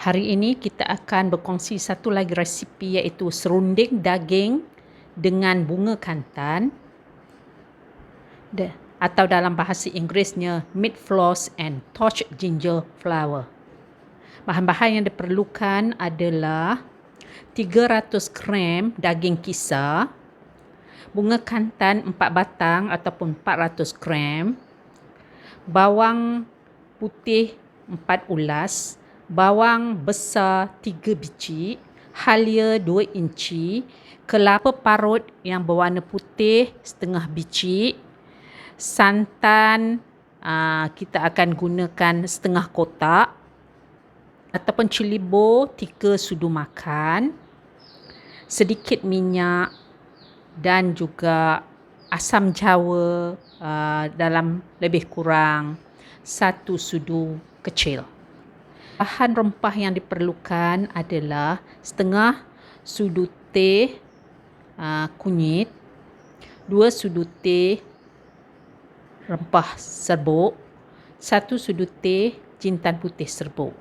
Hari ini kita akan berkongsi satu lagi resipi, iaitu serunding daging dengan bunga kantan, atau dalam bahasa Inggerisnya meat floss and torch ginger flower. Bahan-bahan yang diperlukan adalah 300 gram daging kisar, bunga kantan 4 batang ataupun 400 gram, bawang putih 4 ulas, bawang besar 3 biji, halia 2 inci, kelapa parut yang berwarna putih setengah biji, santan kita akan gunakan setengah kotak, ataupun cili bor 3 sudu makan, sedikit minyak dan juga asam jawa dalam lebih kurang 1 sudu kecil. Bahan rempah yang diperlukan adalah setengah sudu teh kunyit, 2 sudu teh rempah serbuk, 1 sudu teh jintan putih serbuk.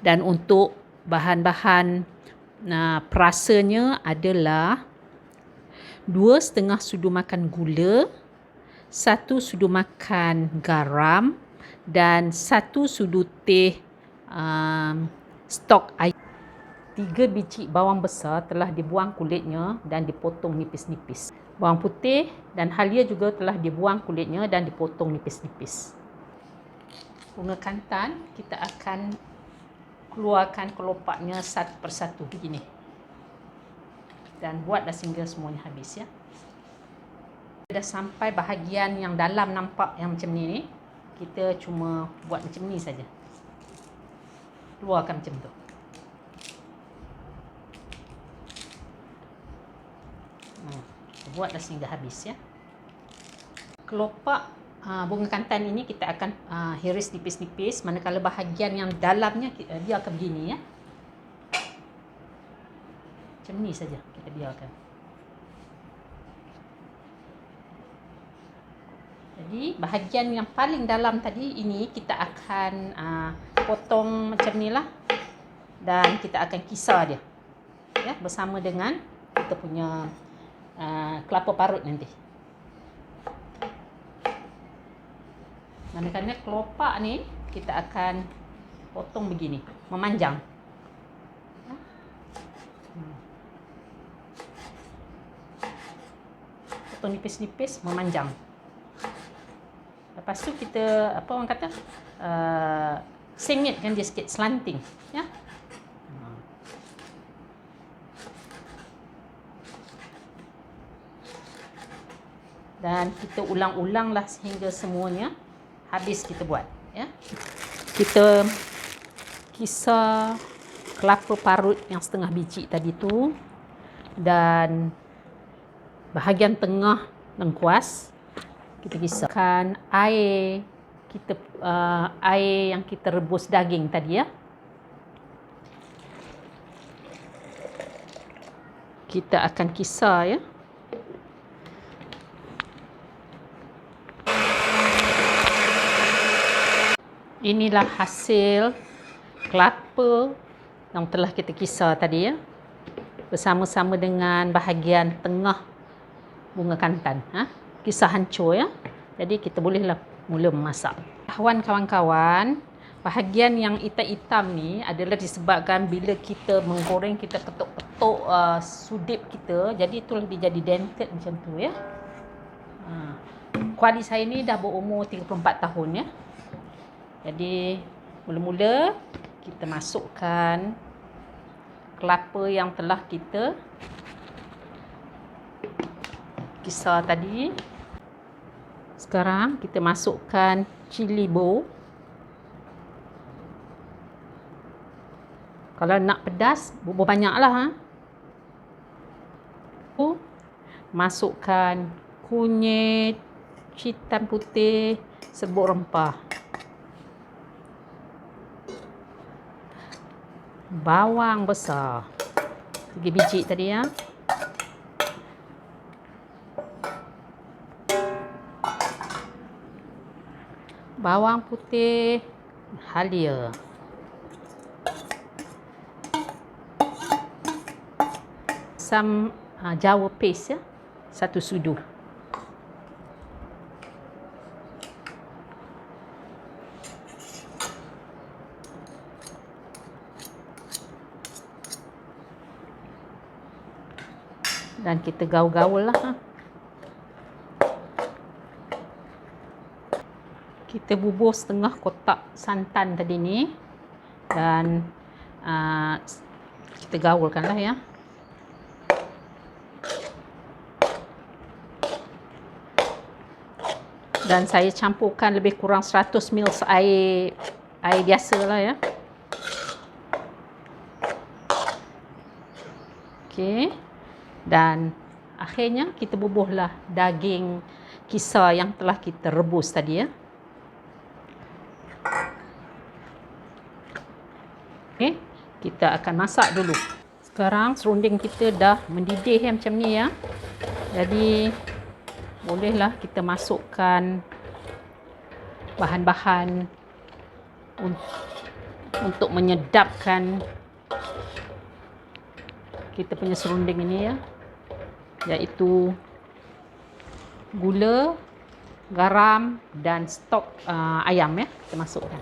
Dan untuk bahan-bahan perasanya adalah 2,5 sudu makan gula, 1 sudu makan garam dan 1 sudu teh stok air. 3 biji bawang besar telah dibuang kulitnya dan dipotong nipis-nipis. Bawang putih dan halia juga telah dibuang kulitnya dan dipotong nipis-nipis. Bunga kantan kita akan keluarkan kelopaknya satu persatu begini. Dan buatlah sehingga semuanya habis, ya. Dah sampai bahagian yang dalam nampak yang macam ni, kita cuma buat macam ni saja. Keluarkan macam tu. Buatlah sehingga habis, ya. Kelopak bunga kantan ini kita akan hiris nipis-nipis, manakala bahagian yang dalamnya dia akan begini, ya. Macam ni saja kita biarkan. Jadi bahagian yang paling dalam tadi ini kita akan potong macam ni lah, dan kita akan kisar dia, ya, bersama dengan kita punya kelapa parut nanti. Manakala kelopak ni kita akan potong begini, memanjang. Potong nipis-nipis, memanjang. Lepas tu kita orang kata sengitkan dia sikit, slanting, ya. Dan kita ulang-ulanglah sehingga semuanya habis kita buat, ya. Kita kisar kelapa parut yang setengah biji tadi tu, dan bahagian tengah lengkuas kita kisarkan air air yang kita rebus daging tadi, ya. Kita akan kisar, ya. Inilah hasil kelapa yang telah kita kisar tadi, ya, bersama-sama dengan bahagian tengah bunga kantan. Kisar hancur, ya. Jadi kita bolehlah mula memasak. Kawan-kawan, bahagian yang hitam-hitam ni adalah disebabkan bila kita menggoreng, kita ketuk-ketuk sudip kita, jadi itulah dia jadi dented macam tu, ya. Kuali saya ni dah berumur 34 tahun, ya. Jadi mula-mula kita masukkan kelapa yang telah kita kisar tadi. Sekarang kita masukkan cili bor. Kalau nak pedas, bubur banyaklah. Masukkan kunyit, jintan putih, serbuk rempah, bawang besar 3 biji tadi, ya. Bawang putih halia, asam jawa paste ya, 1 sudu. Dan kita gaul-gaul lah. Kita bubuh setengah kotak santan tadi ni dan kita gaulkan lah ya. Dan saya campurkan lebih kurang 100 ml air biasa lah ya. Okey. Dan akhirnya kita bubuhlah daging kisar yang telah kita rebus tadi ya. Okey, kita akan masak dulu. Sekarang serunding kita dah mendidih ya, macam ni ya. Jadi bolehlah kita masukkan bahan-bahan untuk menyedapkan kita punya serunding ini ya, iaitu gula, garam dan stok ayam ya, kita masukkan.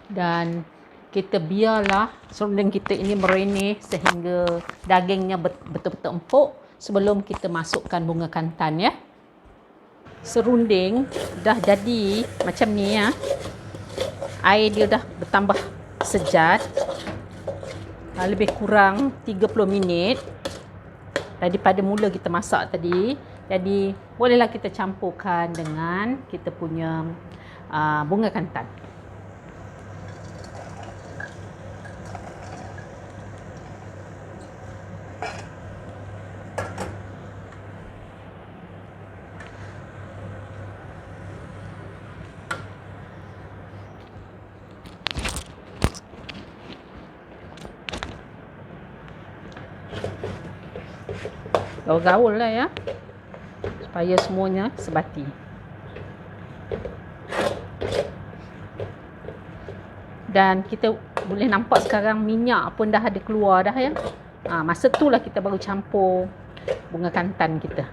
Dan kita biarlah serunding kita ini merenih sehingga dagingnya betul-betul empuk sebelum kita masukkan bunga kantan ya. Serunding dah jadi macam ni ya. Air dia dah bertambah sejat. Lebih kurang 30 minit daripada mula kita masak tadi. Jadi bolehlah kita campurkan dengan kita punya bunga kantan. Gaul-gaul lah ya, supaya semuanya sebati. Dan kita boleh nampak sekarang minyak pun dah ada keluar dah ya. Masa tu lah kita baru campur bunga kantan kita.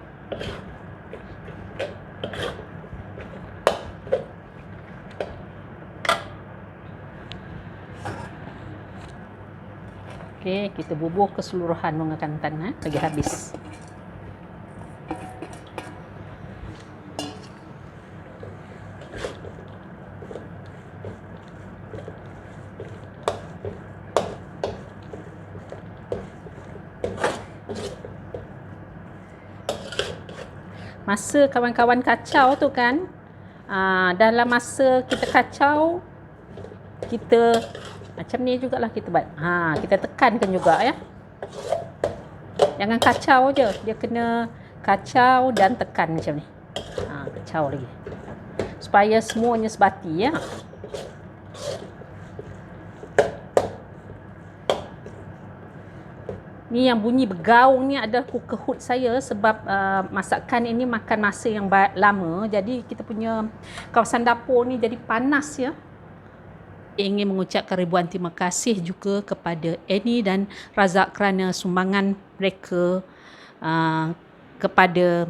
Okey, kita bubuh keseluruhan bunga kantan bagi habis. Masa kawan-kawan kacau tu kan, dalam masa kita kacau, kita macam ni jugalah kita buat. Kita tekankan juga ya. Jangan kacau je, dia kena kacau dan tekan macam ni. Kacau lagi. Supaya semuanya sebati ya. Ni yang bunyi bergaung ni adalah cooker hood saya sebab masakan ini makan masa yang lama. Jadi kita punya kawasan dapur ni jadi panas ya. Ingin mengucapkan ribuan terima kasih juga kepada Annie dan Razak kerana sumbangan mereka kepada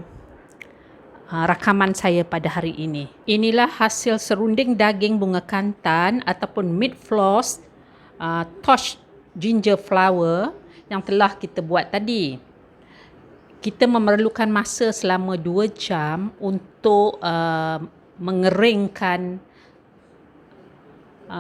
rakaman saya pada hari ini. Inilah hasil serunding daging bunga kantan ataupun meat floss torch ginger flower yang telah kita buat tadi. Kita memerlukan masa selama 2 jam untuk mengeringkan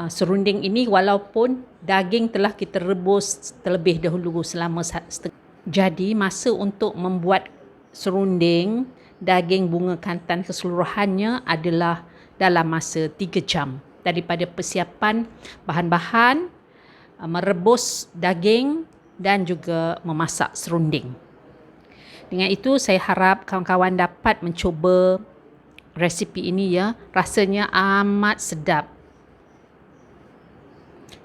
serunding ini walaupun daging telah kita rebus terlebih dahulu selama setengah. Jadi masa untuk membuat serunding daging bunga kantan keseluruhannya adalah dalam masa 3 jam daripada persiapan bahan-bahan, merebus daging dan juga memasak serunding. Dengan itu saya harap kawan-kawan dapat mencuba resipi ini ya. Rasanya amat sedap.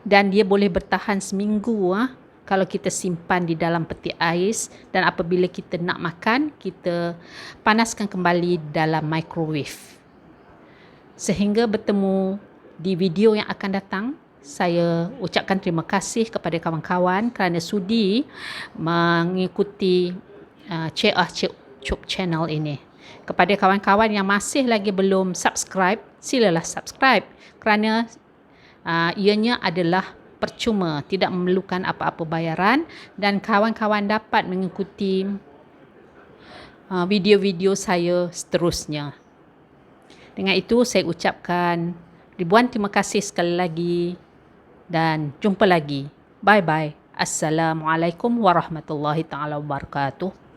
Dan dia boleh bertahan seminggu kalau kita simpan di dalam peti ais, dan apabila kita nak makan, kita panaskan kembali dalam microwave. Sehingga bertemu di video yang akan datang. Saya ucapkan terima kasih kepada kawan-kawan kerana sudi mengikuti YouTube channel ini. Kepada kawan-kawan yang masih lagi belum subscribe, silalah subscribe kerana ianya adalah percuma, tidak memerlukan apa-apa bayaran dan kawan-kawan dapat mengikuti video-video saya seterusnya. Dengan itu saya ucapkan ribuan terima kasih sekali lagi dan jumpa lagi. Bye-bye. Assalamualaikum warahmatullahi taala wabarakatuh.